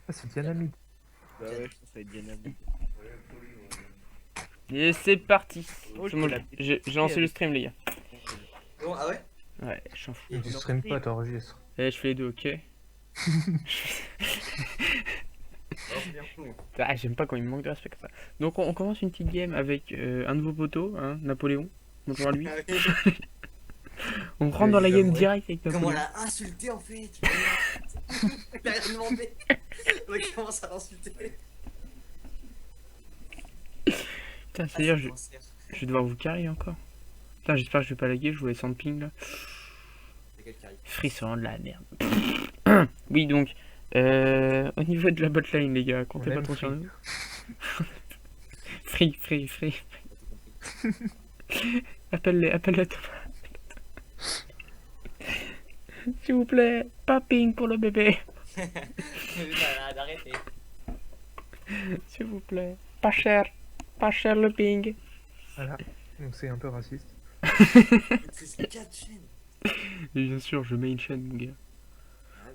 Ah, c'est Dynamite. Bah ouais, je pense que ça va être Dynamite. Et c'est parti. Oh, C'est bon, j'ai lancé le stream, les gars. Bon, ah ouais? Ouais, je s'en fous. Mais tu streames pas, t'enregistres. Eh, je fais les deux, ok. Alors, c'est bien fou. Ah, j'aime pas quand il me manque de respect comme ça. Donc, on commence une petite game avec un nouveau poteau, hein, Napoléon. Bonjour à lui. Ah oui. On rentre dans la game Ouais. direct avec Comment on Napoléon. l'a insulté en fait? Il a rien demandé. Le mec commence à l'insulter. Putain, Ah, c'est-à-dire, c'est je cancer. vais devoir vous carry encore. Putain, j'espère que je vais pas laguer, je voulais sans ping là. C'est quel carry? Frisson de la merde. Oui, donc, au niveau de la botlane, les gars, comptez On pas aime trop sur Free. nous. Free. Appelle la S'il vous plaît, pas ping pour le bébé. D'arrêter. S'il vous plaît, pas cher le ping. Voilà. Donc c'est un peu raciste. C'est 4 chaînes. Et bien sûr, je mets une chaîne, mon gars. Ouais,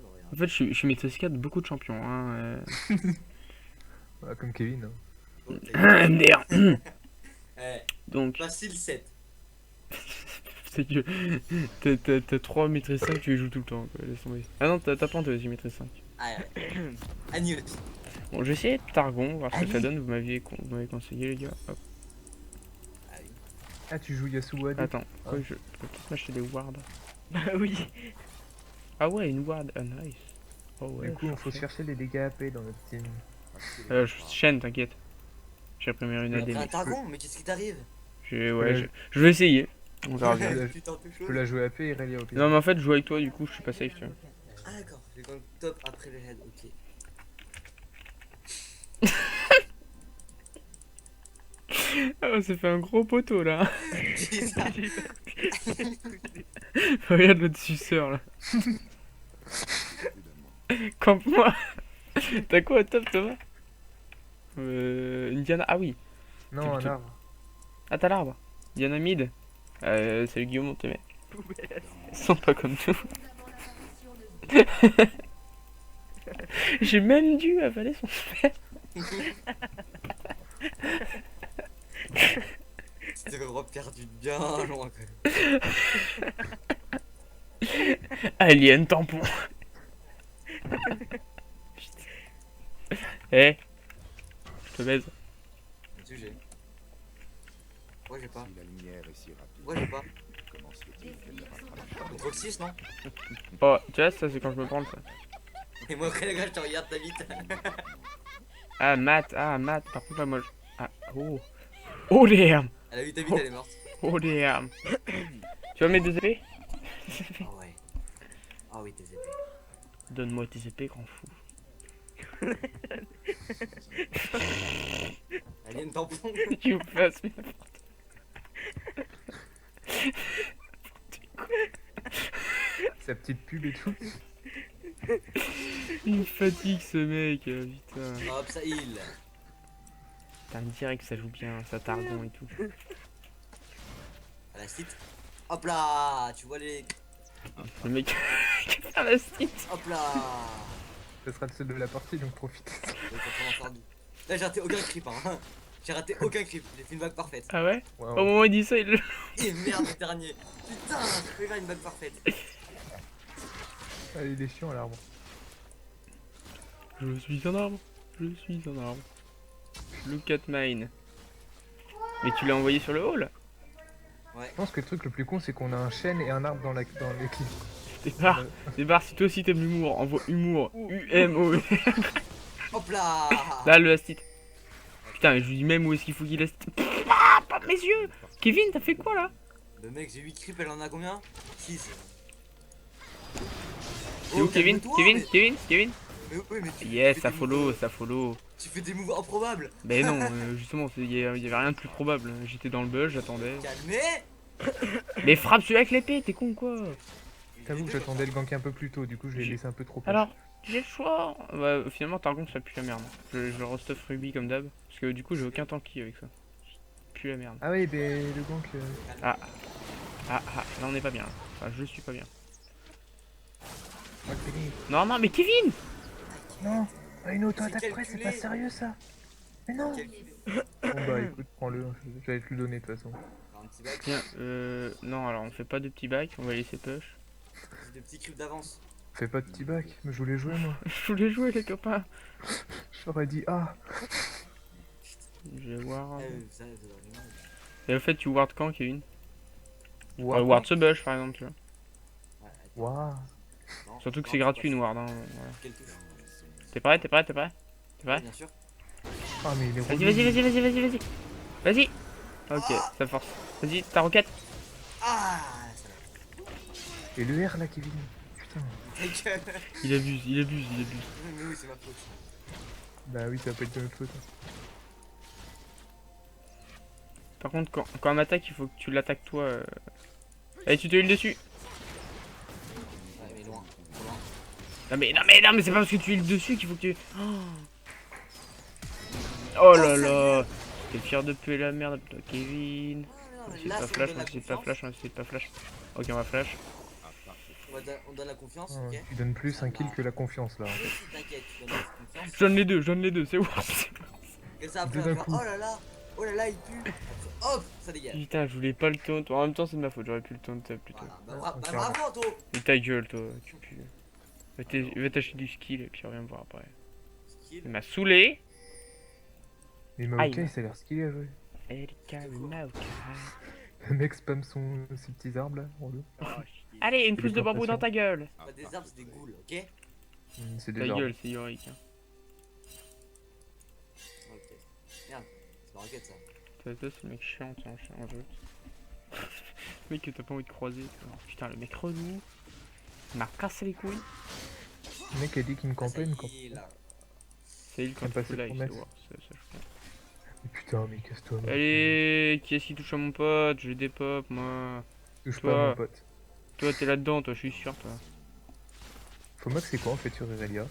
bon, regarde. En fait, je suis maîtrise 4 de beaucoup de champions. Hein, Voilà, comme Kevin. Hein. Bon, t'as dit- MDR. Eh, Donc, facile 7. c'est que t'as 3 maîtrise 5, tu les joues tout le temps. Quoi, laisse tomber. Ah non, t'as pas aussi maîtrise 5. Ah ouais. Agnew. Bon, je vais essayer Targon, voir ce que ça Allez. donne. Vous m'aviez conseillé, les gars. Hop. Ah oui. Ah, tu joues Yasuo AD. Attends, pourquoi je peux peut-être m'acheter des wards? Bah oui. Ah ouais, une ward, ah nice. Oh ouais. Du coup, il faut parfait. chercher les dégâts AP dans notre team. Je chaîne, t'inquiète. J'ai imprimé une AD. T'es un mais- targon, mais qu'est-ce qui t'arrive? Je vais essayer. On verra bien. bien. Tu tentes quelque Tu chose? peux la jouer AP et Irelia au pire. Non mais en fait je joue avec toi du coup je suis pas safe tu vois. Ah d'accord, j'ai gagné top après le head, ok. Ah on s'est fait un gros poteau là. J'ai ça. Regarde notre suceur là. Campe-moi. T'as quoi au top Thomas? Indiana. Ah oui. Non, un tu- arbre. Ah t'as l'arbre. Indiana mid. Salut Guillaume on t'aimait. Ils sont pas comme nous. J'ai même dû avaler son sperme. C'était vraiment perdu bien loin quand même. Alien tampon. Eh, je te baise. Sujet. Ouais, j'ai pas. Si la lumière est si rapide, Ouais, j'ai pas. comment se fait-il qu'elle ne rattrape pas Contrôle 6, non? Oh, tu vois, ça c'est quand je me prends ça. Et moi, après, les gars, je te regarde ta bite. Ah, Matt, par contre, là, moi. Ah, oh. Oh, damn! Elle a vu ta bite, elle est morte. Oh, damn! Tu vas mettre des épées? Ah ouais. Ah oui, tes épées. Donne-moi tes épées, grand fou. Alien tampon. Tu me fasses Sa petite pub et tout. Il me fatigue ce mec, putain. Hop, ça heal. Putain, direct que ça joue bien, ça targon et tout. À la site. Hop là. Tu vois les. Le mec qui fait la site. Hop là. Ce sera le seul de la partie, donc profite. Donc, on va faire du- Là, j'ai raté aucun creep, hein. J'ai raté aucun creep. J'ai fait une bague parfaite. Ah ouais? Wow. Au moment où il dit ça, il le. Et merde, le dernier. Putain, j'ai fait faire une bague parfaite. Ah, il est chiant l'arbre. Je suis un arbre. Je suis un arbre. Look at mine. Mais tu l'as envoyé sur le hall? Ouais. Je pense que le truc le plus con, c'est qu'on a un chêne et un arbre dans l'équipe. Débarre, si toi aussi t'aimes l'humour, envoie humour. U-M-O. Hop là. Là, le astit. Putain, je lui dis même où est-ce qu'il faut qu'il astit. Ah, pas mes yeux! Kevin, t'as fait quoi là? Le mec, j'ai 8 creeps, elle en a combien? 6. C'est où Kevin? Kevin? Mais oui, mais tu Yes, fais ça des follow, moves- ça follow. Tu fais des moves improbables. Mais non, justement, il y avait rien de plus probable. J'étais dans le buzz, j'attendais. Calmez. Mais frappe celui avec l'épée, t'es con quoi? J'avoue que j'attendais le gank un peu plus tôt, du coup je l'ai laissé un peu trop. Alors, j'ai le choix. Bah, finalement, Targon, ça pue la merde. Je restuff Ruby comme d'hab. Parce que du coup, j'ai aucun tanky avec ça. Pue la merde. Ah oui, mais le gank. Ah, là on n'est pas bien. Enfin, je suis pas bien. Ah, Kevin. Non, mais Kevin! Non. Ah, une auto-attaque C'est près, c'est calculé. pas sérieux ça. Mais non. Calculé. Bon bah écoute, prends-le, j'allais te le donner de toute façon. Un petit bac, Tiens, non, alors on fait pas de petits bacs, on va laisser push. des petits cubes d'avance. Fais pas de petit bac, mais je voulais jouer moi. Je voulais jouer, les copains. J'aurais dit ah. Je vais voir. Ça, ça doit vraiment- Et au fait, tu ward quand, Kevin? Waouh. Ward ce bush, par exemple, tu vois. Ouais, attends. Waouh. Non, Surtout que non, c'est gratuit, pas une ça. ward. Hein, voilà. Quelle touche? T'es prêt? T'es prêt? T'es prêt? T'es prêt? Bien sûr. Ah mais il est Vas-y, relou. vas-y, vas-y, vas-y, vas-y, vas-y. Vas-y. Ok, ça force. Vas-y, ta roquette. Ah, ça va. Et le R là, Kevin. Putain. Ta gueule. Il abuse, il abuse, il abuse. Mais oui, c'est ma faute. Bah oui, ça va pas être de notre faute. Par contre, quand on m'attaque, il faut que tu l'attaques toi. Allez, tu te heal dessus. Ouais, mais loin. Trop loin. Non mais c'est pas parce que tu heal dessus qu'il faut que tu... Oh là là. T'es fier de puer la merde, putain, Kevin. Ah, On va non, essayer de là, pas c'est flash, on on va donne la essayer de pas confiance. flash, on va essayer de pas flash. Ok, on va flash. On donne la confiance, Ah, ok? tu donnes plus un kill que la confiance là. Oui, t'inquiète, tu donnes la confiance. Je donne les deux, c'est worse. Et ça, après, Deux on va d'un faire, coup. oh là là, il pue. Après, hop, ça dégage. Putain, je voulais pas le taunt. En même temps, c'est de ma faute, j'aurais pu le taunt plutôt. Voilà, bah, Ok, bravo, Anto. Mais ta gueule, toi, tu pues. Va t'acheter du skill et puis reviens me voir après. Skill. Il m'a saoulé. Mais Aïe. Maokai, ça a l'air stylé à jouer. Le mec spam ses petits arbres là, en deux. Allez, une Et pousse les de bambou dans plantations. ta gueule. Bah, des arbres, c'est des ghouls, ok? C'est Ta des arbres. gueule, c'est Yorick. Hein. Ok. Merde, c'est ma roquette ça. Ça, c'est le mec chiant, tiens, en jeu. Le mec que t'as pas envie de croiser. Oh, putain, le mec relou. Il m'a cassé les couilles. Le mec a dit qu'il me Ah, ça campait, y une camp. est, là. C'est il quand T'as il passé fait live, promesse. c'est voir. Ça, je comprends. Putain, mais casse-toi. mec. Allez, qui est-ce qui touche à mon pote? J'ai des pop, moi. Touche toi. pas mon pote. Toi, t'es là-dedans, toi, je suis sûr, toi. Faut moi que c'est quoi en fait sur Irelia?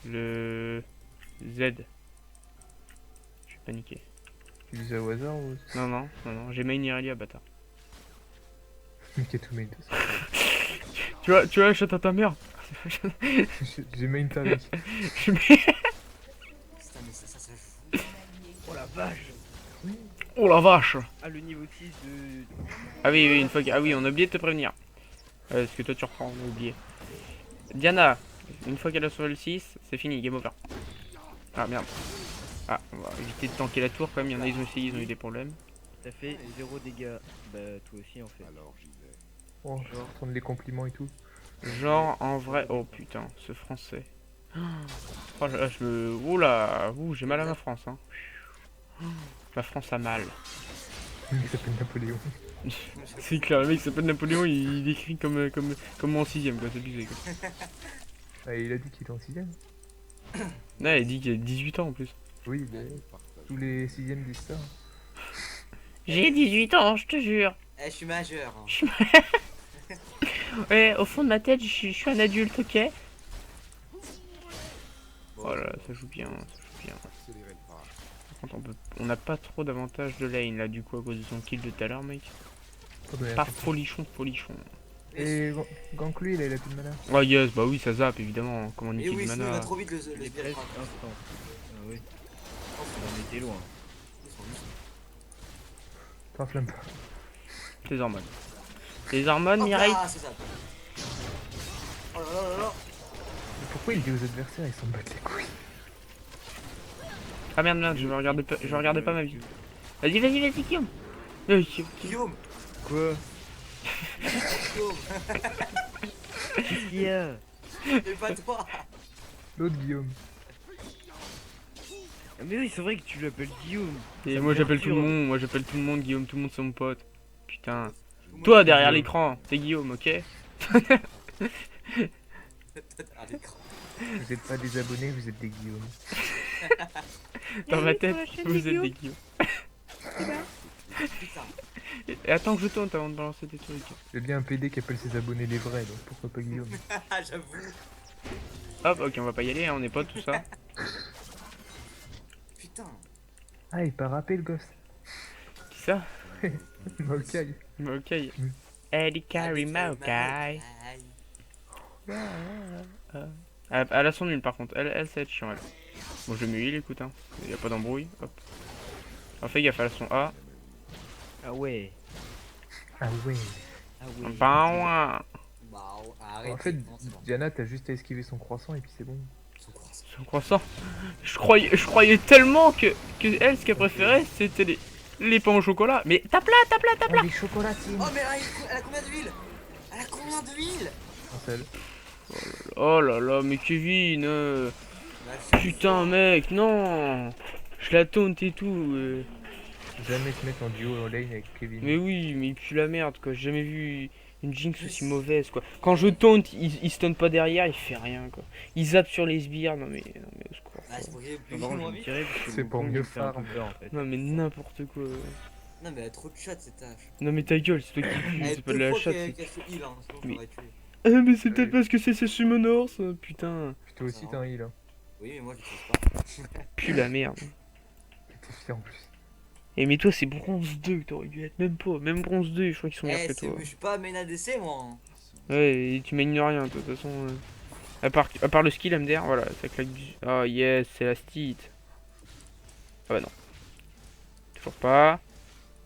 Le Z. Je suis paniqué. Tu disais au hasard ou Non, j'ai main Irelia, bâtard. Mec a tout main de toute façon. Tu vois, chante à ta mère. J'ai main ta mec. Je mets- Putain, mais ça joue. Oh la vache. Oh la vache. Ah, le niveau 6 de... Ah oui, une fois que... Ah oui, on a oublié de te prévenir. Parce que toi tu reprends, on a oublié. Diana, une fois qu'elle a sauvé le 6, c'est fini, game over. Ah merde. Ah, on va éviter de tanker la tour quand même, il y en a, ils ont essayé, ils ont eu des problèmes. Ça fait 0 dégâts. Bah, toi aussi en fait. Alors j'y vais. Oh, je vais reprendre les compliments et tout. Genre, en vrai... Oh putain, ce français. Oh là, je me... Oula, ouh, j'ai mal à ma France, hein. La France a mal. Le mec s'appelle Napoléon. C'est clair, le mec s'appelle Napoléon, il écrit comme moi en 6ème, quoi, c'est abusé, quoi. Ah, il a dit qu'il était en 6ème. Non, il dit qu'il a 18 ans en plus. Oui, mais tous les 6ème disent ça. J'ai 18 ans, je te jure. Eh, je suis majeur. Hein. Ouais, au fond de ma tête, je suis un adulte, ok? Bon, Oh là là, ça joue bien, ça joue bien. Accélérez le pas. Par contre, on n'a pas trop d'avantage de lane là, du coup, à cause de son kill de tout à l'heure, mec. Pas donné Pas la chance. folichon, folichon. Et Gank lui, il a plus de mana. Oh yes, bah oui, ça zappe évidemment. Comment Et niquer oui, le sinon il va mana? trop vite le Les spirit presque rock. instant. Ah oui. On était loin. T'enflamme pas. Les hormones. Les hormones, Hop Mireille. là, c'est ça. Oh là là là là. Mais pourquoi il dit aux adversaires, ils s'en battent les couilles? Ah merde, je vais regarder pas ma vie. Vas-y, Guillaume. Guillaume. Guillaume. Quoi? Guillaume. Qu'est-ce qu'il y a? Et pas toi. L'autre Guillaume. Ah, mais oui, c'est vrai que tu l'appelles Guillaume. Et Ça moi me j'appelle tout le perturbe. monde, Guillaume, tout le monde c'est mon pote. Putain. Toi derrière l'écran, t'es Guillaume, ok? À l'écran. Vous êtes pas des abonnés, vous êtes des Guillaume. Dans ma tête, vous êtes des Guillaume. Putain. Et attends que je tente avant de balancer des trucs. J'ai bien un PD qui appelle ses abonnés les vrais, donc pourquoi pas Guillaume? Ah, j'avoue. Hop, ok, on va pas y aller, hein, on est potes, tout ça. Putain. Ah, il part rapper le gosse. Qui ça? Maokai. Ok. Eddie Carey Maokai. Elle a son nul par contre, elle ça va être chiant elle. Bon je me heal écoute hein, y a pas d'embrouille, hop. Alors fais gaffe, elle a son A. Ah ouais. Ah ouais. Ah ouais. Bah Bah, arrête. En fait, non, c'est bon. Diana, t'as juste à esquiver son croissant et puis c'est bon. Son croissant. son croissant. Je croyais tellement que elle ce qu'elle préférait c'était les pains au chocolat. Mais tape-la, tape-la, tape-la. Oh, les chocolatines. Oh, mais elle a combien d'huile? Elle a combien d'huile? Un seul. Oh là là, mais Kevin, putain mec, non. Je la taunt et tout. Jamais te mettre en duo en lane avec Kevin. Mais oui, mais il pue la merde quoi, j'ai jamais vu une Jinx aussi mauvaise quoi. Quand je taunt, il stun pas derrière, il fait rien quoi. Il zappe sur les sbires, non mais au secours. Ah, c'est pour qu'il y ait plus Par contre, je moins me vite. tirais parce que C'est le pour Wukong, mieux il me fait un peu farm. peur en fait. Non mais n'importe quoi. Non, mais elle a trop de chatte cette tâche. Non mais ta gueule, c'est toi qui pue, Elle c'est pas de la chatte. qu'elle se heal, hein, sinon je Mais- l'aurais tué. Ah mais c'est Oui. peut-être parce que c'est Summoners, putain. Puis toi aussi, t'as un heal. Hein. Oui, mais moi je l'utilise pas. Pue la merde. T'es fier en plus. Et mais toi c'est bronze 2 que t'aurais dû être, même pas, même bronze 2, je crois qu'ils sont meilleurs Eh, que toi. je suis pas main ADC moi. Hein. Ouais, et tu m'ignes rien, toi, de toute façon. À part le skill MDR, voilà, ça claque du. Oh yes, c'est la stit. Ah bah non. Toujours pas.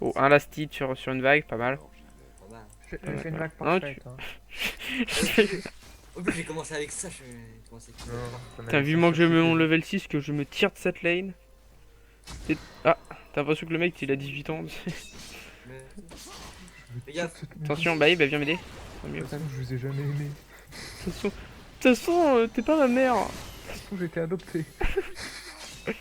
Oh, un last hit sur une vague, pas mal. Pas mal. J'ai Ouais, fait une ouais. blague Non, parfaite. Hein. En plus, j'ai commencé avec ça. J'ai commencé avec ça. Non, ça T'as m'avait vu moi que je sorti me mon le- level 6, que je me tire de cette lane. Ah, t'as l'impression que le mec il a 18 ans. Mais... Fais gaffe. Attention, bah viens m'aider. Tant De mieux. toute façon, je vous ai jamais aimé. De toute façon, t'es pas ma mère. De toute façon, j'ai été adopté. Tu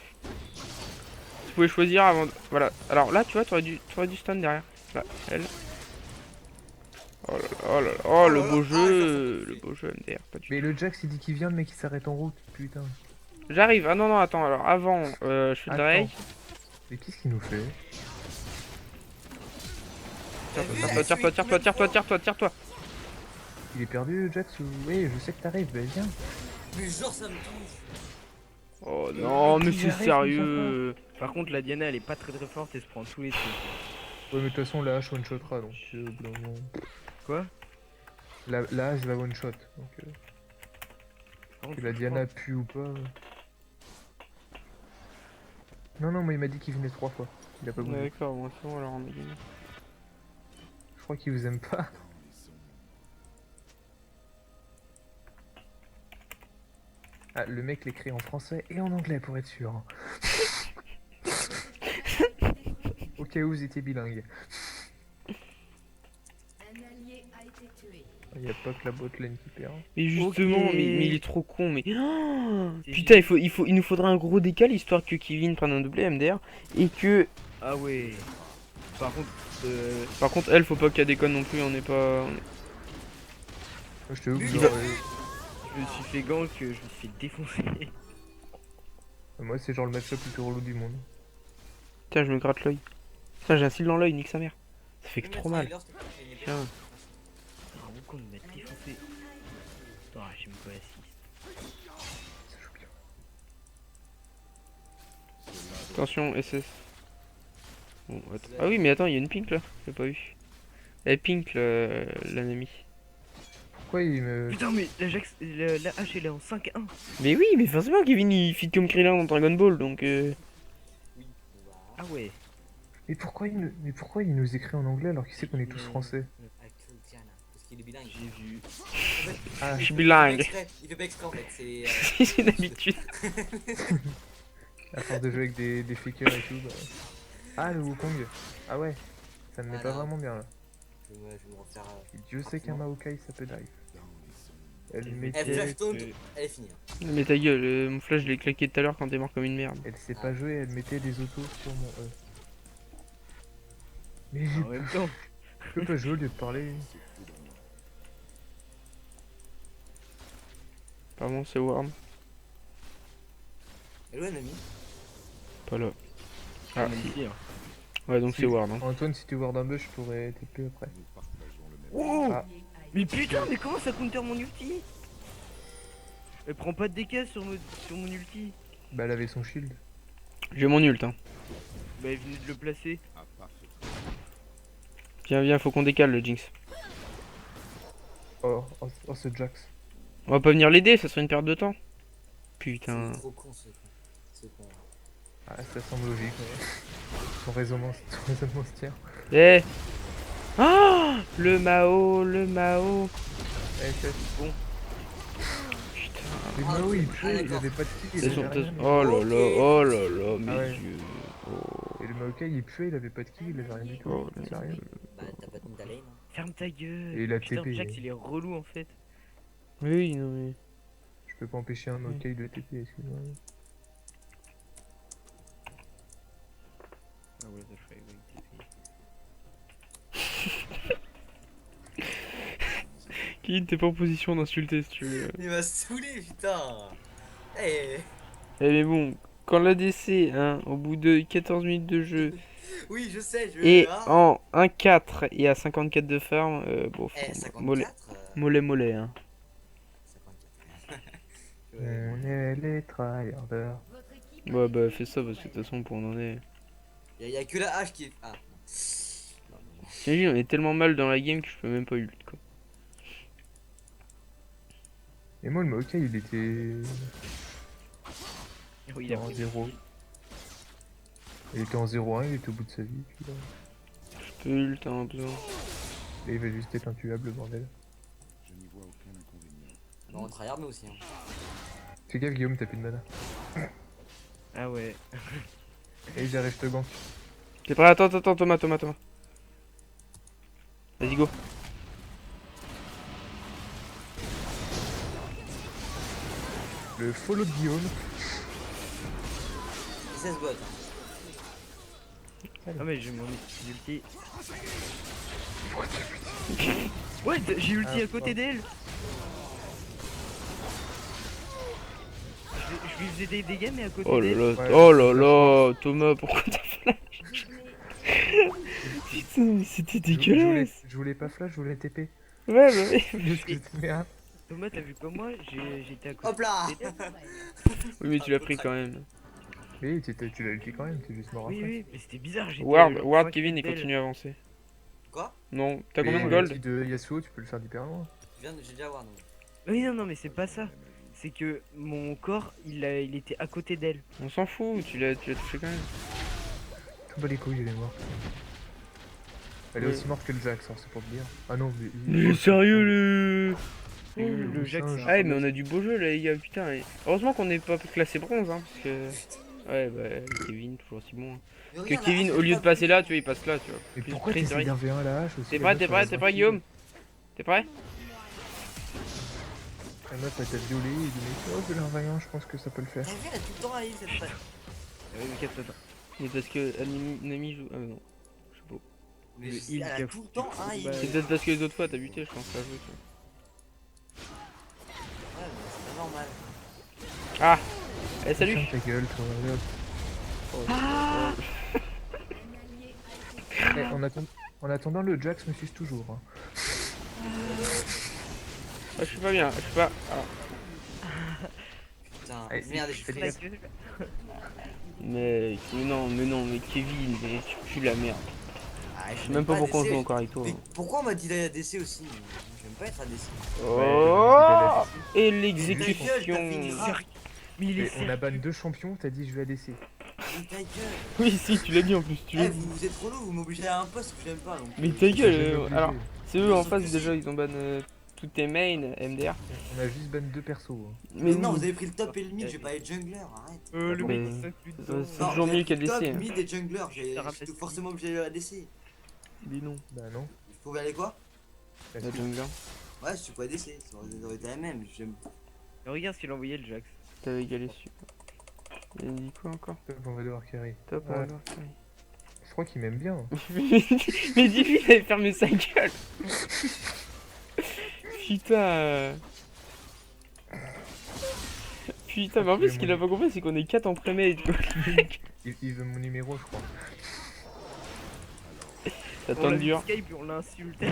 pouvais choisir avant. Voilà. Alors là, tu vois, t'aurais dû stun derrière. Là, elle. Oh là là, oh là là, oh le Oh là beau là, jeu, ah, le beau jeu MDR, pas du tout. Mais le Jax, il dit qu'il vient, le mec il s'arrête en route. Putain. J'arrive. Ah non non, attends. Alors avant, je fais de la Attends. rake. Mais qu'est-ce qu'il nous fait? Tire-toi. Il est perdu, le Jax ou... Oui, je sais que t'arrives, bah viens. Mais genre, ça me touche. Oh non, mais il c'est arrive, sérieux. Par contre, la Diana elle est pas très forte et se prend tous les trucs. Ouais, mais de toute façon, la hache one-shotera, donc au bout d'un moment... Quoi? La hache va one-shot, donc Par contre, que la je Diana pue ou pas... Non, non, moi il m'a dit qu'il venait 3 fois. Il a pas bougé. D'accord, bon, c'est bon alors on a gagné. Je crois qu'il vous aime pas. Ah, le mec l'écrit en français et en anglais pour être sûr. hein. Au cas où vous étiez bilingue. Un allié a été tué. Il n'y a pas que la botlane qui perd. Mais justement, Ok. mais il est trop con, mais... Oh, C'est putain, il nous faudrait un gros décal histoire que Kevin prenne un doublé MDR et que... Ah ouais. Par contre, elle, faut pas qu'elle déconne non plus, on n'est pas... Moi, je te ouvre, Il genre, va- Je me suis fait gank, je me suis fait défoncer. moi c'est genre le match-up le plus relou du monde. Tiens, je me gratte l'œil. Putain, j'ai un cil dans l'œil, nique sa mère. Ça fait que trop mal. Tiens. Ah, Wukong m'a défoncé. Ah, j'ai même pas assist. Ça joue bien. Attention, SS. Bon, attends. Ah oui, mais attends, il y a une pink là. J'ai pas vu. Elle pink l'ennemi. Pourquoi il me... Putain, mais la hache elle est en 5-1. Mais oui, mais forcément, Kevin il fit comme Krillin dans Dragon Ball donc. Ah ouais. Mais pourquoi il nous écrit en anglais alors qu'il sait qu'on est tous français? Parce qu'il est bilingue. J'ai vu. Ah, Je suis bilingue. Il fait pas exprès en fait. C'est. C'est d'habitude. à force de jouer avec des fakers et tout. Bah... Ah, le Wukong. Ah ouais. Ça me met Ah, pas non. vraiment bien là. Je vais me refaire. Et Dieu sait qu'un Maokai ça peut dive. Elle Elle mettait... Elle flash taunt, elle est finie. Mais ta gueule, mon flash je l'ai claqué tout à l'heure quand t'es mort comme une merde. Elle sait pas jouer, elle mettait des autos sur mon E. Mais En même temps. je peux pas jouer au lieu de parler. Pardon, c'est Worm. Elle est où Nami? Pas là. Ah, Ah, magnifique. Hein. Ouais, donc Si. c'est Ward. Hein. Antoine, si tu ward un bush, je pourrais TP après. Nous partageons le même. Oh Ah. Mais putain, mais comment ça counter mon ulti? Elle prend pas de dégâts sur mon ulti. Bah, elle avait son shield. J'ai mon ult. Hein. Bah, elle venait de le placer. À pas fait. Viens, faut qu'on décale le Jinx. Oh, ce Jax. On va pas venir l'aider, ça serait une perte de temps. Putain. C'est trop con ce con. Ce con. Ah, ça semble logique, ouais. Son raisonnement se tient. Eh. Ah, le Mao, le Mao. Eh, c'est bon. Putain. Mais Ah, Mao, il ah, puait, il d'accord. avait pas de kill, Elles il sont avait peut-être- rien. Oh là là, Ok. oh là là, mes Ah ouais. yeux. Oh. Et le Maokai, il puait, il avait pas de kill, il avait rien du tout. Oh, C'est rien. Bah t'as pas tenu ta lane. Hein. Ferme ta gueule. Et il a Putain, TP. Jax il est relou en fait. Oui, non mais. Je peux pas empêcher un Maokai de TP, excuse-moi. Ah ouais, ça ferait Kid, t'es pas en position d'insulter si tu veux. Il m'a saoulé putain. Eh. Eh mais bon, quand l'ADC, hein, au bout de 14 minutes de jeu, Oui je sais, je et ah. en 1-4 et à 54 de farm, bon, Eh mollet, 54 mollet, hein. 54. On est les tryharders. Votre équipe Ouais, bah fais ça parce que de toute façon, pour on en est. Y a que la hache qui est. Ah. Non. T'imagines, on est tellement mal dans la game que je peux même pas ult quoi. Et moi, le Maokai, il était Oui, il a en pris 0. Il était en 0-1, il était au bout de sa vie. Puis là, Je peux ult, hein, besoin. et il va juste être intuable, le bordel. Je n'y vois aucun inconvénient. Bah on tryhard nous aussi. Hein. Fais gaffe, Guillaume, t'as plus de mana. Ah ouais. Et j'arrive, je te gank. T'es prêt? Attends, Thomas. Vas-y, go. Le follow de Guillaume. 16 bots. Hein. Ah mais j'ai mon ulti. Ouais, j'ai ulti Ah, à côté ouais. d'elle. Je lui faisais des dégâts mais à côté Oh là d'elle. là, Ouais, oh là là, Thomas, pourquoi t'as flash? Putain, mais c'était dégueulasse. Je voulais pas flash, je voulais TP. Ouais, bah oui. Juste que c'était un. Thomas, t'as vu comme moi, j'étais à côté Hop là. d'elle. Oui, mais tu l'as pris quand même. Oui, tu l'as ulti quand même, t'es juste mort Oui, après. oui, mais c'était bizarre. j'étais Ward, à Ward 5 Kevin, il d'elle. continue à avancer. Quoi? Non, t'as Et combien de le gold? ulti de Yasuo, tu peux le faire d'hyper loin. J'ai déjà voir. Donc. Oui, non, mais c'est pas ça. C'est que mon corps, il était à côté d'elle. On s'en fout, tu l'as touché quand même. Tout bas les couilles, elle est morte. Elle est Ouais. aussi morte que le Jax, hein, c'est pour te dire. Ah non, Mais sérieux, le... Le Jax, singe. c'est Ah ouais, mais on a du beau jeu là, les gars, putain. Et heureusement qu'on n'est pas classé bronze, hein, parce que... Ouais, bah, Kevin, toujours aussi bon. Hein. Mais Que regarde, Kevin, la au hache, lieu de j'ai pas passer vu. là, tu vois, il passe là, tu vois. Mais Plus pourquoi prise de t'essayes risque. d'un V1 à la hache aussi? T'es la prêt, meuf, t'es elle prêt, a t'es 20 prêt, kills. Guillaume? T'es prêt? La meuf, elle t'a violé, il dit mais oh, je l'ai un vaillant, je pense que ça peut le faire. T'as vu, elle a tout le temps à heal cette fois. Oui, mais capte-toi. Mais parce que Nami joue... Ah mais non, je sais pas. Mais Le elle heal a qui a tout le temps à heal. Bah, C'est peut-être parce que les autres fois t'as buté, je pense, ça joue, tu Ouais, mais c'est pas normal. vois. Ah. Eh, salut. Ferme ta gueule, toi, regarde. En attendant, le Jax me suce toujours. Hein. Ah, je suis pas bien, je suis pas... Ah. Putain, Allez, merde, je fais suis gaffe. flex. Mais non, mais Kevin, mais tu pues la merde. Ah, Je sais même pas pourquoi on joue encore avec toi. Mais pourquoi on m'a dit d'aller ADC aussi? J'aime pas être ADC. Oh. Et Ta l'exécution. gueule, t'as fait une rare. Mais il est Mais on a ban sérieux. 2 champions, t'as dit je vais ADC. Mais ta gueule. Oui, si, tu l'as dit en plus, tu l'as Eh, dit. vous êtes relou, vous m'obligez à un poste que j'aime pas. Donc, Mais ta J'ai gueule, jamais obligé. alors, c'est eux en Sauf face que déjà, si. ils ont ban tous tes mains, MDR. On a juste ban 2 persos. Hein. Mais non, vous avez pris le top et le mid, j'ai pas les junglers, arrête. Le Mais- mec, il s'inclut ça, dedans. c'est Non, toujours j'ai mieux pris qu'ADC, Top, hein. mid et jungler, j'ai Ça rappelle j'étais tout. forcément obligé d'aller ADC. Mais non. Bah non. Je pouvais aller quoi? La La suite. jungler, Ouais, je suis pas ADC, ça aurait été la même. J'aime. Mais regarde ce qu'il a envoyé le Jax. t'avais égalé dessus. Il a dit quoi encore? Top, on va devoir carry. Top, Ouais. alors. Je crois qu'il m'aime bien. Mais dis-lui, il avait fermé sa gueule. Putain. Putain, mais en plus, ce qu'il a pas compris, c'est qu'on est 4 en pré-made. quoi. Il veut mon numéro, je crois. Ça On l'a tente vu dur. Skype et on l'a insulté.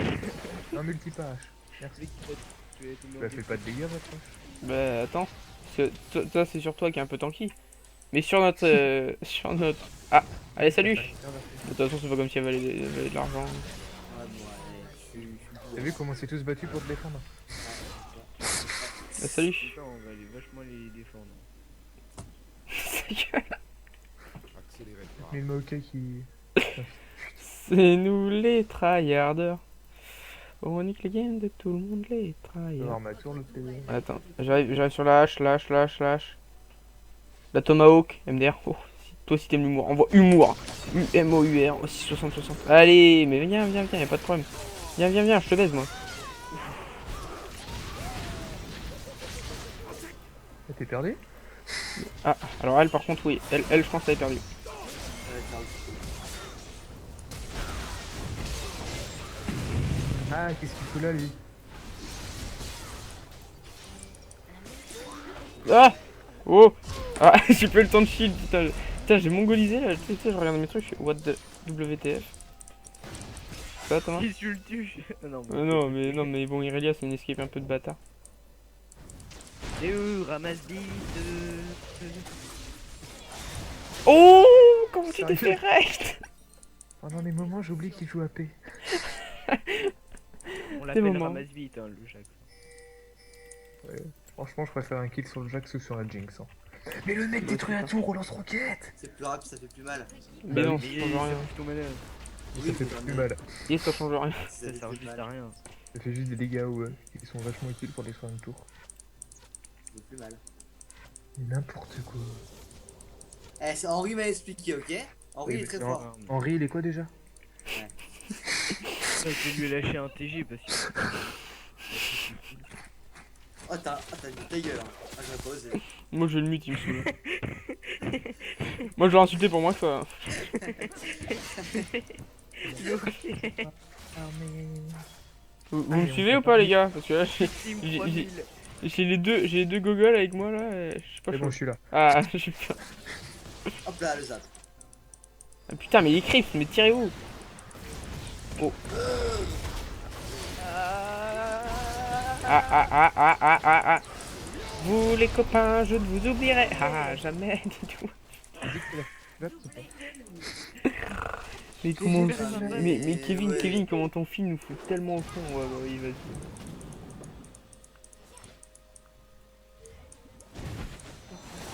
Un multi-page. Merci. Bah, fais pas de dégâts, maintenant. Bah, attends. Parce que toi, c'est sur toi qui est un peu tanky. Mais sur notre. Sur notre. Ah, allez, salut. De toute façon, c'est pas comme si elle valait de l'argent. Ouais, bon, allez, je suis T'as vu comment c'est tous battus pour te défendre? salut. Putain, on va aller vachement les défendre. Accélérez le pas. Mais le Maokai qui. C'est nous les tryharders. On nique les games de tout le monde, les tryhards. Armature le PD. Attends, j'arrive sur la hache, lâche. La Tomahawk, MDR. Oh, toi si t'aimes l'humour, envoie humour. UMOUR, aussi 60. Allez, mais viens, y'a pas de problème. Viens, je te baise moi. Ah, t'es perdu? Ah, alors elle par contre, oui. Elle je pense qu'elle est perdue. Ah, qu'est-ce qu'il fout là lui? Ah oh ah, j'ai pas eu le temps de shield, putain j'ai mongolisé là, tu sais, je regarde mes trucs, je suis what the WTF. Ça va Thomas? Qui tu le tues? Non, Non mais bon, Irelia c'est une escape un peu de bâtard. Et eux, ramasse vite. Oh comment tu t'es Sérieux? fait rect? Pendant des moments, j'oublie qu'il joue AP. On l'appelle moments. ramasse vite, hein, le Jax. Ouais. Franchement, je préfère un kill sur le Jax que sur un Jinx. Hein. Mais le mec détruit la tour au lance-roquette! C'est plus rapide, ça fait plus mal. Mais non, oui, ça change rien. Ton malade. Ça fait plus mal. Et ça change rien. Ça fait sert plus juste mal. à rien. Ça fait juste des dégâts ouais, qui sont vachement utiles pour détruire une tour. Ça fait plus mal. Mais n'importe quoi. Eh, c'est Henri m'a expliqué, ok? Henri Oui, est très mais fort. Henri, il est quoi déjà? Je vais lui lâcher un TG parce que. Oh, t'as dit ta gueule. Hein. Ah, je me pose. Moi je vais le mute, il me saoule. Moi je vais l'insulter pour moi quoi. Vous me Allez, on suivez fait ou pas pas les gars? Parce que là Team j'ai- 3000. j'ai les deux gogoles avec moi là, et je sais pas C'est chaud. bon, je suis là. Ah je suis pas. Hop là, le zap. Ah, putain mais il crypte, mais tirez-vous. Oh. Ah. Vous les copains, je ne vous oublierai. Ah jamais du tout. Là, c'est pas. Mais comment. Mais- Mais Kevin, ouais. Kevin, comment ton film nous fout tellement au fond. Ouais, bah oui, vas-y.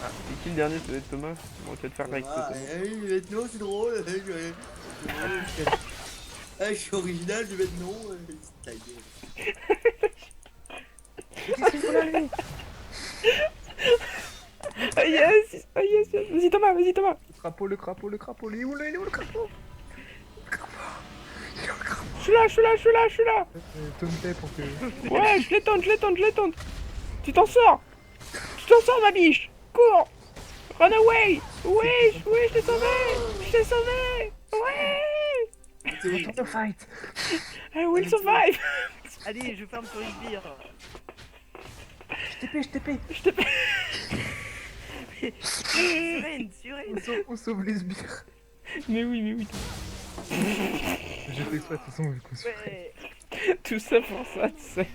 Ah, c'est qui le dernier? Ça doit être Thomas. Bon, tu vas te faire avec Ah, il va être non, c'est drôle. Ah, je suis original, je vais être non. Ta gueule. Ah yes, Vas-y Thomas. Le crapaud, il est où là? Il est où le crapaud? Je suis là. Tom Tay pour que. Ouais, je les tente. Tu t'en sors, ma biche. Cours. Run away. Ouais, je t'ai sauvé. Ouais. C'est The fight! I will survive. Allez, je ferme sur une bière. Je TP! Surène. On sauve les sbires! Mais oui. J'ai fait ça de toute façon, vu qu'on se Ouais. Tout ça pour ça, tu sais.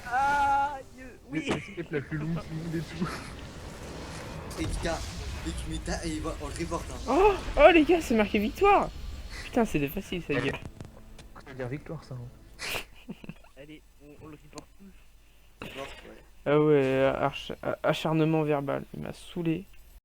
Ah, oui. L'escape la plus longue du monde et tout. Et putain, et tu mets ta. Et il va. On le reporte. Hein. Oh les gars, c'est marqué victoire. Putain, c'est des faciles ça, les gars. Ça veut dire victoire, ça. Hein. Allez, on le reporte tous. Reporte, ouais. Ah ouais, acharnement verbal. Il m'a saoulé.